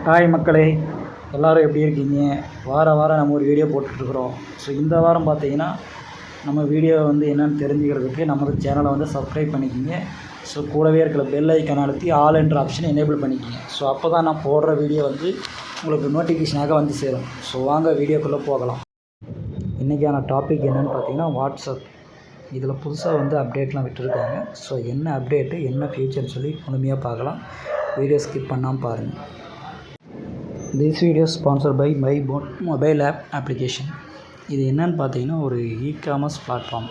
Hi மக்களே, எல்லோரும் எப்படி இருக்கீங்க? வாரம் நம்ம ஒரு வீடியோ போட்டுட்ருக்குறோம். ஸோ இந்த வாரம் பார்த்தீங்கன்னா நம்ம வீடியோ என்னென்னு தெரிஞ்சுக்கிறதுக்கு நமது சேனலை சப்ஸ்கிரைப் பண்ணிக்கிங்க. ஸோ கூடவே இருக்கிற பெல் ஐக்கான் அழுத்தி ஆல் என்ற ஆப்ஷனை எனேபிள் பண்ணிக்கிங்க. ஸோ அப்போ தான் நான் போடுற வீடியோ உங்களுக்கு நோட்டிஃபிகேஷனாக சேரும். ஸோ வாங்க வீடியோக்குள்ளே போகலாம். இன்றைக்கான டாபிக் என்னென்னு பார்த்தீங்கன்னா வாட்ஸ்அப். இதில் புதுசாக அப்டேட்லாம் விட்டுருக்காங்க. ஸோ என்ன அப்டேட்டு, என்ன ஃபியூச்சர்னு சொல்லி முழுமையாக பார்க்கலாம். வீடியோ ஸ்கிப் பண்ணாமல் பாருங்கள். This video sponsor by my mobile application. இது என்னென்னு பார்த்தீங்கன்னா ஒரு இ-காமர்ஸ் பிளாட்ஃபார்ம்.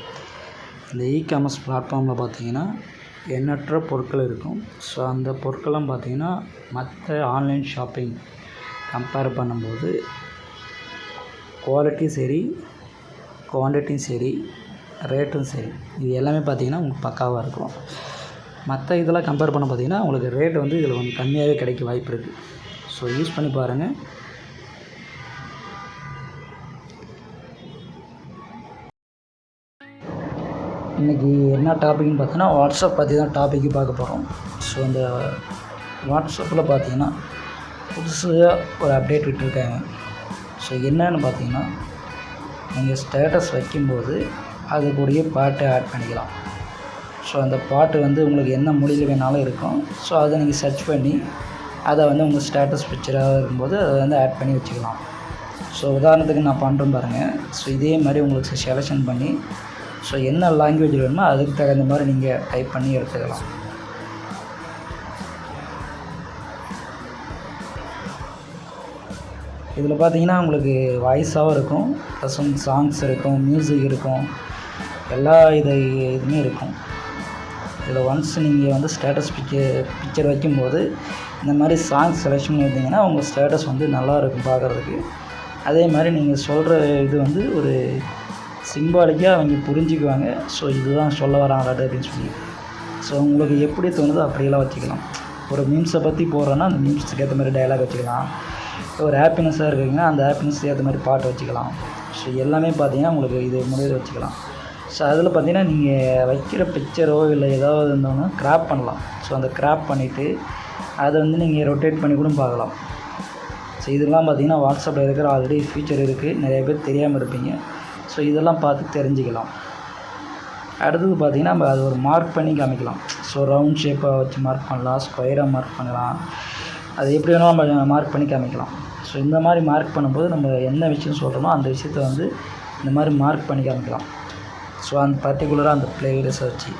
இந்த இ-காமர்ஸ் பிளாட்ஃபார்மில் பார்த்தீங்கன்னா எண்ணற்ற பொருட்கள் இருக்கும். ஸோ அந்த பொருட்கள்லாம் பார்த்தீங்கன்னா மற்ற ஆன்லைன் ஷாப்பிங் கம்பேர் பண்ணும்போது குவாலிட்டியும் சரி, குவான்டிட்டியும் சரி, ரேட்டும் சரி, இது எல்லாமே பார்த்தீங்கன்னா உங்களுக்கு பக்காவாக இருக்கும். மற்ற இதெல்லாம் கம்பேர் பண்ண பார்த்தீங்கன்னா உங்களுக்கு ரேட் இதில் கொஞ்சம் கம்மியாகவே கிடைக்க வாய்ப்பு இருக்குது. ஸோ யூஸ் பண்ணி பாருங்கள். இன்றைக்கி என்ன டாபிக்னு பார்த்தீங்கன்னா வாட்ஸ்அப் பற்றி தான் டாப்பிக்கு பார்க்க போகிறோம். ஸோ அந்த வாட்ஸ்அப்பில் பார்த்தீங்கன்னா புதுசாக ஒரு அப்டேட் விட்டுருக்காங்க. ஸோ என்னன்னு பார்த்தீங்கன்னா நீங்கள் ஸ்டேட்டஸ் வைக்கும்போது அது கூடயே பாட்டு ஆட் பண்ணிக்கலாம். ஸோ அந்த பாட்டு உங்களுக்கு என்ன மொழியில் வேணாலும் இருக்கும். ஸோ அதை நீங்கள் சர்ச் பண்ணி அதை உங்கள் ஸ்டேட்டஸ் பிக்சராக இருக்கும்போது அதை ஆட் பண்ணி வச்சுக்கலாம். ஸோ உதாரணத்துக்கு நான் பண்ணுறேன் பாருங்கள். ஸோ இதே மாதிரி உங்களுக்கு செலக்ஷன் பண்ணி ஸோ என்ன லாங்குவேஜ் வேணுமோ அதுக்கு தகுந்த மாதிரி நீங்கள் டைப் பண்ணி எடுத்துக்கலாம். இதில் பார்த்தீங்கன்னா உங்களுக்கு வாய்ஸாகவும் இருக்கும், ப்ளஸ் சாங்ஸ் இருக்கும், மியூசிக் இருக்கும், எல்லா இதுவுமே இருக்கும். இதில் ஒன்ஸ் நீங்கள் ஸ்டேட்டஸ் பிக்சர் வைக்கும்போது இந்த மாதிரி சாங்ஸ் செலெக்ஷன் பண்ணியிருந்தீங்கன்னா உங்கள் ஸ்டேட்டஸ் நல்லாயிருக்கும் பார்க்குறதுக்கு. அதே மாதிரி நீங்கள் சொல்கிற இது ஒரு சிம்பாலிக்காக அவங்க புரிஞ்சுக்குவாங்க. ஸோ இதுதான் சொல்ல வராங்களாட்டு அப்படின்னு சொல்லி. ஸோ உங்களுக்கு எப்படி தோணுதோ அப்படியெல்லாம் வச்சுக்கலாம். ஒரு மீம்ஸை பற்றி போடுறோன்னா அந்த மீம்ஸுக்கு ஏற்ற மாதிரி டைலாக் வச்சுக்கலாம். ஒரு ஹாப்பினஸ்ஸாக இருக்குங்கன்னா அந்த ஹாப்பினஸ்க்கு ஏற்ற மாதிரி பாட்டு வச்சுக்கலாம். ஸோ எல்லாமே பார்த்தீங்கன்னா உங்களுக்கு இது முடிவு வச்சுக்கலாம். ஸோ அதில் பார்த்தீங்கன்னா நீங்கள் வைக்கிற பிக்சரோ இல்லை ஏதாவது இருந்தோன்னா கிராப் பண்ணலாம். ஸோ அந்த கிராப் பண்ணிவிட்டு அதை நீங்கள் ரொட்டேட் பண்ணி கூட பார்க்கலாம். ஸோ இதெல்லாம் பார்த்தீங்கன்னா வாட்ஸ்அப்பில் இருக்கிற ஆல்ரெடி ஃபீச்சர் இருக்குது. நிறைய பேர் தெரியாமல் இருப்பீங்க. ஸோ இதெல்லாம் பார்த்து தெரிஞ்சுக்கலாம். அடுத்தது பார்த்திங்கன்னா நம்ம அது ஒரு மார்க் பண்ணி காமிக்கலாம். ஸோ ரவுண்ட் ஷேப்பாக வச்சு மார்க் பண்ணலாம், ஸ்கொயராக மார்க் பண்ணலாம், அது எப்படி வேணாலும் நம்ம மார்க் பண்ணி காமிக்கலாம். ஸோ இந்த மாதிரி மார்க் பண்ணும்போது நம்ம என்ன விஷயம் சொல்கிறோமோ அந்த விஷயத்தை இந்த மாதிரி மார்க் பண்ணி காமிக்கலாம். ஸோ அந்த பர்டிகுலராக அந்த பிளேலிஸ்ட்டை வச்சு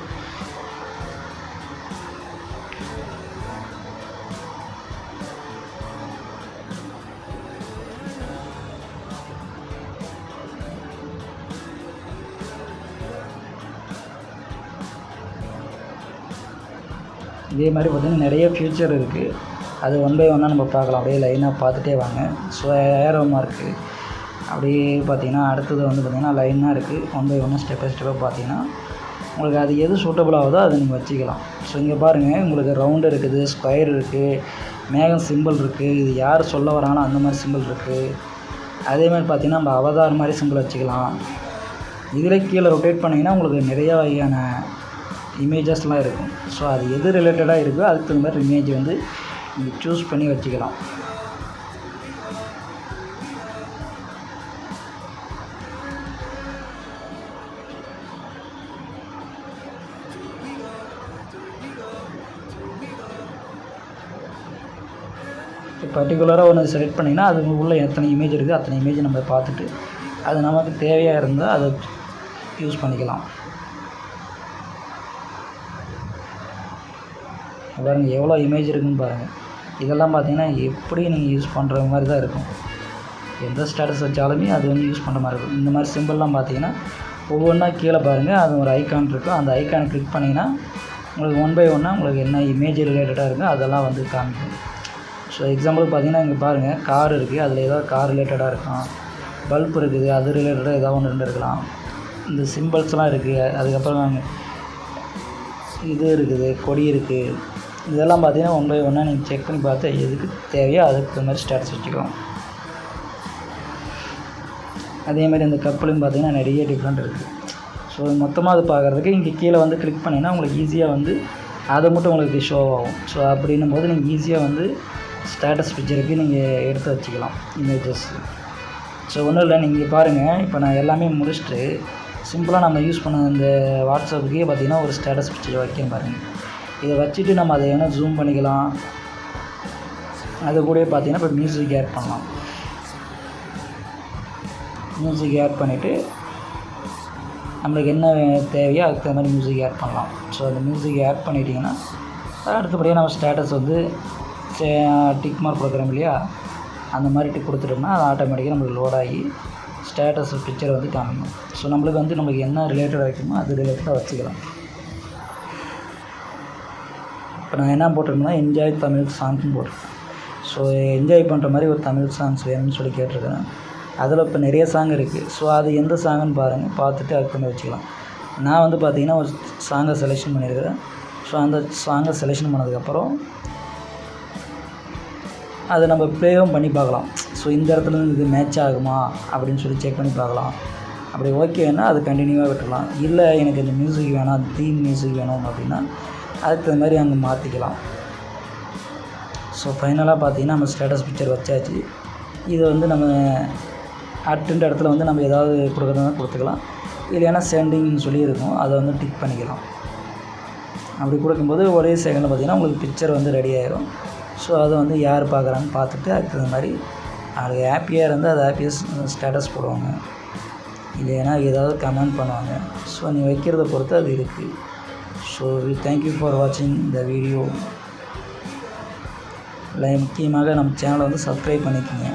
இதே மாதிரி பார்த்திங்கன்னா நிறைய ஃபியூச்சர் இருக்குது. அது ஒன் பை ஒன்னாக நம்ம பார்க்கலாம். அப்படியே லைனாக பார்த்துட்டே வாங்க. ஸோ ஏரோ மார்க்கு அப்படியே பார்த்திங்கன்னா அடுத்தது பார்த்திங்கன்னா லைனாக இருக்குது. ஒன் பை ஒன்னாக ஸ்டெப் பை ஸ்டெப்பாக பார்த்திங்கன்னா உங்களுக்கு அது எது சூட்டபுள் ஆகுதோ அதை நீங்கள் வச்சுக்கலாம். ஸோ இங்கே பாருங்கள், உங்களுக்கு ரவுண்டு இருக்குது, ஸ்கொயர் இருக்குது, மேகம் சிம்பிள் இருக்குது, இது யார் சொல்ல வராங்களோ அந்த மாதிரி சிம்பிள் இருக்குது. அதே மாதிரி பார்த்திங்கன்னா நம்ம அவதார் மாதிரி சிம்பிள் வச்சுக்கலாம். இதில் கீழே ரொட்டேட் பண்ணிங்கன்னா உங்களுக்கு நிறையா வகையான இமேஜஸ்லாம் இருக்கும். ஸோ அது எது ரிலேட்டடாக இருக்கோ அதுக்கு தகுந்த மாதிரி இமேஜ் நீங்கள் சூஸ் பண்ணி வச்சுக்கலாம். பர்டிகுலராக ஒன்று செலக்ட் பண்ணிங்கன்னா அது உள்ள எத்தனை இமேஜ் இருக்குது அத்தனை இமேஜ் நம்ம பார்த்துட்டு அது நமக்கு தேவையாக இருந்தால் அதை யூஸ் பண்ணிக்கலாம். பாருங்கள் எவ்வளோ இமேஜ் இருக்குதுன்னு பாருங்கள். இதெல்லாம் பார்த்தீங்கன்னா எப்படி நீங்கள் யூஸ் பண்ணுற மாதிரி தான் இருக்கும். எந்த ஸ்டேட்டஸ் வச்சாலுமே அது யூஸ் பண்ணுற மாதிரி இருக்கும். இந்த மாதிரி சிம்பிள்லாம் பார்த்தீங்கன்னா ஒவ்வொன்றா கீழே பாருங்கள், அது ஒரு ஐக்கான் இருக்கும். அந்த ஐக்கானை கிளிக் பண்ணிங்கன்னா உங்களுக்கு ஒன் பை ஒன்னாக உங்களுக்கு என்ன இமேஜ் ரிலேட்டடாக இருக்கோ அதெல்லாம் காமிக்கும். ஸோ எக்ஸாம்பிளுக்கு பார்த்தீங்கன்னா இங்கே பாருங்கள், கார் இருக்குது, அதில் ஏதாவது கார் ரிலேட்டடாக இருக்கும். பல்ப் இருக்குது, அது ரிலேட்டடாக ஏதாவது ஒன்று இருக்கலாம். இந்த சிம்பிள்ஸ்லாம் இருக்குது. அதுக்கப்புறம் இது இருக்குது, கொடி இருக்குது. இதெல்லாம் பார்த்தீங்கன்னா ஒன் பை ஒன்னாக நீங்கள் செக் பண்ணி பார்த்து எதுக்கு தேவையோ அதுக்கு தகுந்த மாதிரி ஸ்டேட்டஸ் வச்சுக்கலாம். அதே மாதிரி இந்த கப்பலையும் பார்த்தீங்கன்னா நிறைய டிஃப்ரெண்ட் இருக்குது. ஸோ மொத்தமாக அது பார்க்குறதுக்கு இங்கே கீழே கிளிக் பண்ணிங்கன்னா உங்களுக்கு ஈஸியாக அதை மட்டும் உங்களுக்கு ஷோ ஆகும். ஸோ அப்படின்னும் போது நீங்கள் ஈஸியாக ஸ்டேட்டஸ் பிக்சருக்கு நீங்கள் எடுத்து வச்சுக்கலாம் இமேஜஸ். ஸோ ஒன்றும் இல்லை, நீங்கள் பாருங்கள், இப்போ நான் எல்லாமே முடிச்சுட்டு சிம்பிளாக நம்ம யூஸ் பண்ண இந்த வாட்ஸ்அப்புக்கே பார்த்திங்கன்னா ஒரு ஸ்டேட்டஸ் பிக்சர் வைக்கணும் பாருங்கள். இதை வச்சுட்டு நம்ம அதை வேணால் ஜூம் பண்ணிக்கலாம். அது கூட பார்த்திங்கன்னா இப்போ மியூசிக் ஆட் பண்ணலாம். மியூசிக் ஆட் பண்ணிவிட்டு நம்மளுக்கு என்ன தேவையோ அதுக்கு தகுந்த மாதிரி மியூசிக் ஆட் பண்ணலாம். ஸோ அந்த மியூசிக் ஆட் பண்ணிட்டிங்கன்னா அடுத்தபடியாக நம்ம ஸ்டேட்டஸ் வந்து டிக் மார்க் கொடுக்குறோம் இல்லையா, அந்த மாதிரி டிக் கொடுத்துட்டோம்னா அது ஆட்டோமேட்டிக்காக நம்மளுக்கு லோட் ஆகி ஸ்டேட்டஸ் பிக்சர் வந்து காமிக்கும். ஸோ நம்மளுக்கு என்ன ரிலேட்டடாக வைக்குமோ அது ரிலேட்டடாக வச்சுக்கலாம். இப்போ நான் என்ன போட்டிருக்கேன்னா என்ஜாய் தமிழ் சாங்ஸ்னு போட்டிருக்கேன். ஸோ என்ஜாய் பண்ணுற மாதிரி ஒரு தமிழ் சாங்ஸ் வேணும்னு சொல்லி கேட்டிருக்கேன். அதில் இப்போ நிறைய சாங் இருக்குது. ஸோ அது எந்த சாங்குன்னு பாருங்கள், பார்த்துட்டு அதுக்கு வந்து வச்சுக்கலாம். நான் வந்து பார்த்திங்கன்னா ஒரு சாங்கை செலெக்ஷன் பண்ணியிருக்கிறேன். ஸோ அந்த சாங்கை செலெக்ஷன் பண்ணதுக்கப்புறம் அதை நம்ம ப்ளேவும் பண்ணி பார்க்கலாம். ஸோ இந்த இடத்துல இது மேட்ச் ஆகுமா அப்படின்னு சொல்லி செக் பண்ணி பார்க்கலாம். அப்படி ஓகேன்னா அது கண்டினியூவாக விட்டுடலாம். இல்லை எனக்கு இந்த மியூசிக் வேணாம், தீம் மியூசிக் வேணும் அப்படின்னா அதுக்கு தகுந்த மாதிரி அங்கே மாற்றிக்கலாம். ஸோ ஃபைனலாக பார்த்திங்கன்னா நம்ம ஸ்டேட்டஸ் பிக்சர் வச்சாச்சு. இதை வந்து நம்ம அட்டுன்ற இடத்துல வந்து நம்ம ஏதாவது கொடுக்குறதுனா கொடுத்துக்கலாம். இல்லைன்னா சென்டிங்னு சொல்லி இருக்கும், அதை வந்து டிக் பண்ணிக்கலாம். அப்படி கொடுக்கும்போது ஒரே செகண்டில் பார்த்திங்கன்னா உங்களுக்கு பிக்சர் வந்து ரெடி ஆகிடும். ஸோ அதை வந்து யார் பார்க்குறான்னு பார்த்துட்டு அதுக்கு தகுந்த மாதிரி அது ஹாப்பியாக இருந்தால் அது ஹாப்பியாக ஸ்டேட்டஸ் போடுவாங்க, இல்லைன்னா ஏதாவது கமெண்ட் பண்ணுவாங்க. ஸோ நீ வைக்கிறத பொறுத்து அது இருக்குது. ஸோ தேங்க்யூ ஃபார் வாட்சிங் த வீடியோ. முக்கியமாக நம்ம சேனலை வந்து சப்ஸ்கிரைப் பண்ணிக்கோங்க.